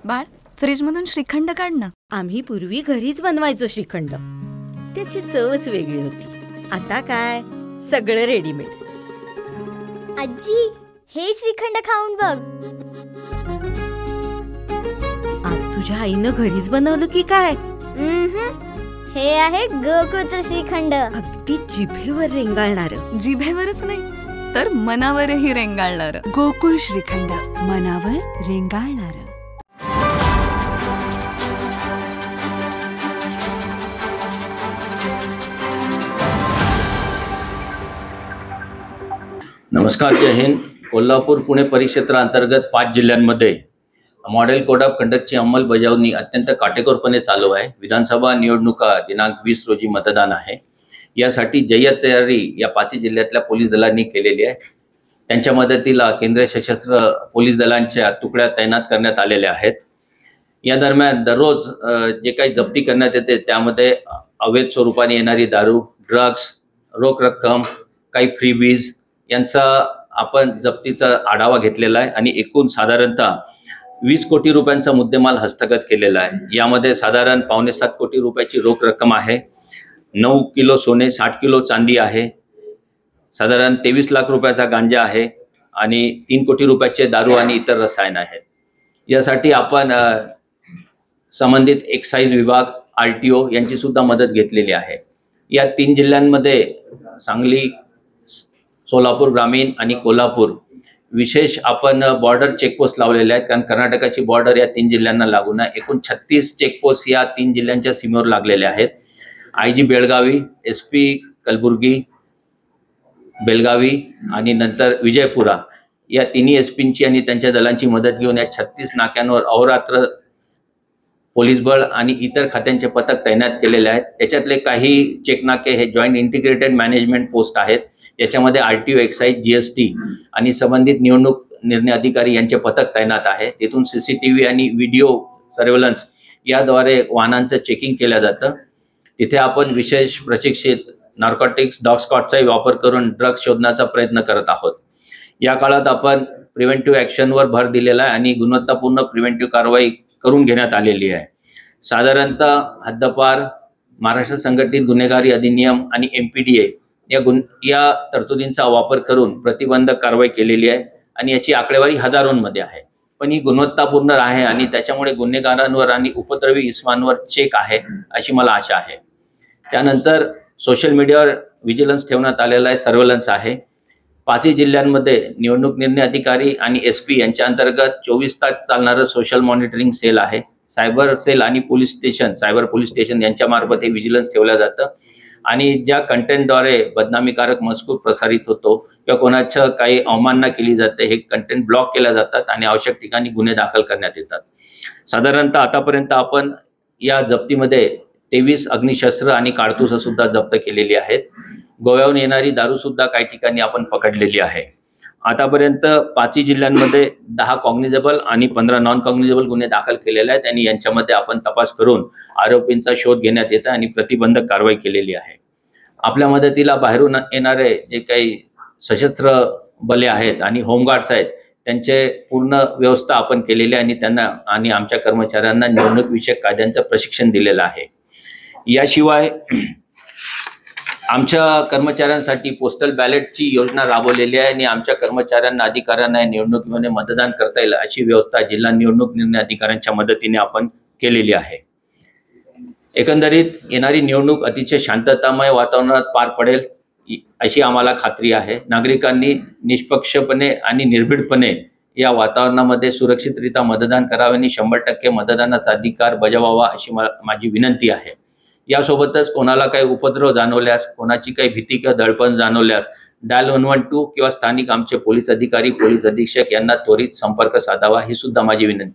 बाळ, फ्रीजमधून श्रीखंड काढ ना. आम्ही पूर्वी घरीच बनवायचो श्रीखंड. त्याची चवच वेगळी होती. आता काय सगळं रेडीमेड. आजी, हे श्रीखंड खाऊन बघ. आज तुझ्या आईनं घरीच बनवलं की काय? हे आहे गोकुळचं श्रीखंड. अगदी जिभेवर रेंगाळणार. जिभेवरच नाही तर मनावरही रेंगाळणार. गोकुळ श्रीखंड, मनावर रेंगाळणार. नमस्कार, जय हिंद. कोल्हापूर पुणे परिक्षेत्रांतर्गत 5 जिल्ह्यांमध्ये मॉडेल कोड ऑफ कंडक्टची अंमलबजावणी अत्यंत काटेकोरपणे चालू आहे. विधानसभा निवडणुका दिनांक 20 रोजी मतदान आहे. यासाठी जय्यत तयारी या 5 जिल्ह्यातल्या पोलीस दलांनी केलेली आहे. त्यांच्या मदतीला केंद्रीय सशस्त्र पोलीस दलांच्या तुकड्या तैनात करण्यात आलेल्या आहेत. या दरम्यान दररोज जे काही जप्ती करण्यात येते त्यामध्ये अवैध स्वरूपाने येणारी दारू, ड्रग्ज, रोख रक्कम, काही फ्रीबीज यांचा आपण जप्तीचा आढावा घेतलेला आहे आणि एकूण साधारणतः 20 कोटी रुपयांचा मुद्देमाल हस्तगत केलेला आहे. यामध्ये साधारण 7.25 कोटी रुपयाची रोख रक्कम आहे, 9 किलो सोने, 60 किलो चांदी आहे, साधारण 23 लाख रुपयाचा गांजा आहे आणि 3 कोटी रुपयाचे दारू आणि इतर रसायन आहेत. यासाठी आपण संबंधित एक्साईज विभाग, RTO यांची सुद्धा मदत घेतलेली आहे. या 3 जिल्ह्यांमध्ये सांगली, सोलापूर ग्रामीण आणि कोल्हापूर विशेष आपण बॉर्डर चेकपोस्ट लावलेले आहेत, कारण कर्नाटकाची बॉर्डर या 3 जिल्ह्यांना लागून आहे. एकूण 36 चेकपोस्ट या 3 जिल्ह्यांच्या सीमेवर लागलेले आहेत. IG बेळगावी, SP कलबुर्गी, बेळगावी आणि नंतर विजयपुरा या तिन्ही SPंची आणि त्यांच्या दलांची मदत घेऊन या 36 नाक्यांवर अहोरात्र पोलीस बळ आणि इतर खात्यांचे पथक तैनात केलेले आहेत. याच्यातले काही चेकनाके हे जॉईंट इंटिग्रेटेड मॅनेजमेंट पोस्ट आहेत. याच्यामध्ये RTO, एक्साईज, GST आणि संबंधित निवडणूक निर्णय अधिकारी यांचे पथक तैनात आहे. तिथून CCTV आणि व्हिडिओ सर्व्हेलन्स याद्वारे वाहनांचं चेकिंग केलं जातं. तिथे आपण विशेष प्रशिक्षित नार्कोटिक्स डॉग स्क्वॉडचाही वापर करून ड्रग्ज शोधण्याचा प्रयत्न करत आहोत. या काळात आपण प्रिव्हेंटिव्ह ॲक्शनवर भर दिलेला आहे आणि गुणवत्तापूर्ण प्रिव्हेंटिव्ह कारवाई करून घेण्यात आलेली आहे. साधारणतः हद्दपार, महाराष्ट्र संघटित गुन्हेगारी अधिनियम आणि MPDA या तरतुदींचा वापर करून प्रतिबंधक कारवाई केलेली आहे आणि याची आकडेवारी हजारोंमध्ये आहे. पण ही गुणवत्तापूर्ण आहे आणि त्याच्यामुळे गुन्हेगारांवर आणि उपद्रवी इस्मांवर चेक आहे अशी मला आशा आहे. त्यानंतर सोशल मीडियावर विजिलन्स ठेवण्यात आलेला आहे, सर्व्हेलन्स आहे. 5 जिल्ह्यांमध्ये निवडणूक निर्णय अधिकारी आणि SP यांच्या अंतर्गत 24 तास चालणारं सोशल मॉनिटरिंग सेल आहे. सायबर सेल आणि सायबर पोलीस स्टेशन यांच्या मार्फत हे विजिलन्स ठेवलं जातं आणि ज्या कंटेंटद्वारे बदनामीकारक मजकूर प्रसारित होतो किंवा कोणाचं काही अवमानना केली जाते, हे कंटेंट ब्लॉक केल्या जातात आणि आवश्यक ठिकाणी गुन्हे दाखल करण्यात येतात. साधारणतः आतापर्यंत आपण या जप्तीमध्ये 23 अग्निशस्त्र आणि काडतुसं सुद्धा जप्त केलेली आहेत. गोव्याहून येणारी दारू सुद्धा काही ठिकाणी आपण पकडलेली आहे. आतापर्यंत 5 जिल्ह्यांमध्ये 10 कॉग्निजेबल आणि 15 नॉन कॉग्निजेबल गुन्हे दाखल केलेले आहेत आणि यांच्यामध्ये आपण तपास करून आरोपींचा शोध घेण्यात येत आणि प्रतिबंधक कारवाई केलेली आहे. आपल्या मदतीला बाहेरून येणारे जे काही सशस्त्र बले आहेत आणि होमगार्ड्स आहेत त्यांचे पूर्ण व्यवस्था आपण केलेली आहे आणि त्यांना आणि आमच्या कर्मचाऱ्यांना निवडणूक विषयक कायद्यांचं प्रशिक्षण दिलेलं आहे. याशिवाय आमच्या कर्मचाऱ्यांसाठी पोस्टल बॅलेटची योजना राबवलेली आहे आणि आमच्या कर्मचाऱ्यांना, अधिकाऱ्यांना निवडणुकीमध्ये मतदान करता येईल अशी व्यवस्था जिल्हा निवडणूक निर्णय अधिकाऱ्यांच्या मदतीने आपण केलेली आहे. एकंदरीत येणारी निवडणूक अतिशय शांततामय वातावरणात पार पडेल अशी आम्हाला खात्री आहे. नागरिकांनी निष्पक्षपणे आणि निर्भीडपणे या वातावरणामध्ये सुरक्षितरित्या मतदान करावे आणि 100% मतदानाचा अधिकार बजावावा अशी माझी विनंती आहे. यासोबतच कोणाला काही उपद्रव जाणवल्यास, कोणाची काही भीती किंवा दडपण जाणवल्यास डायल 112 किंवा स्थानिक आमचे पोलीस अधिकारी, पोलीस अधीक्षक यांना त्वरित संपर्क साधावा ही सुद्धा माझी विनंती.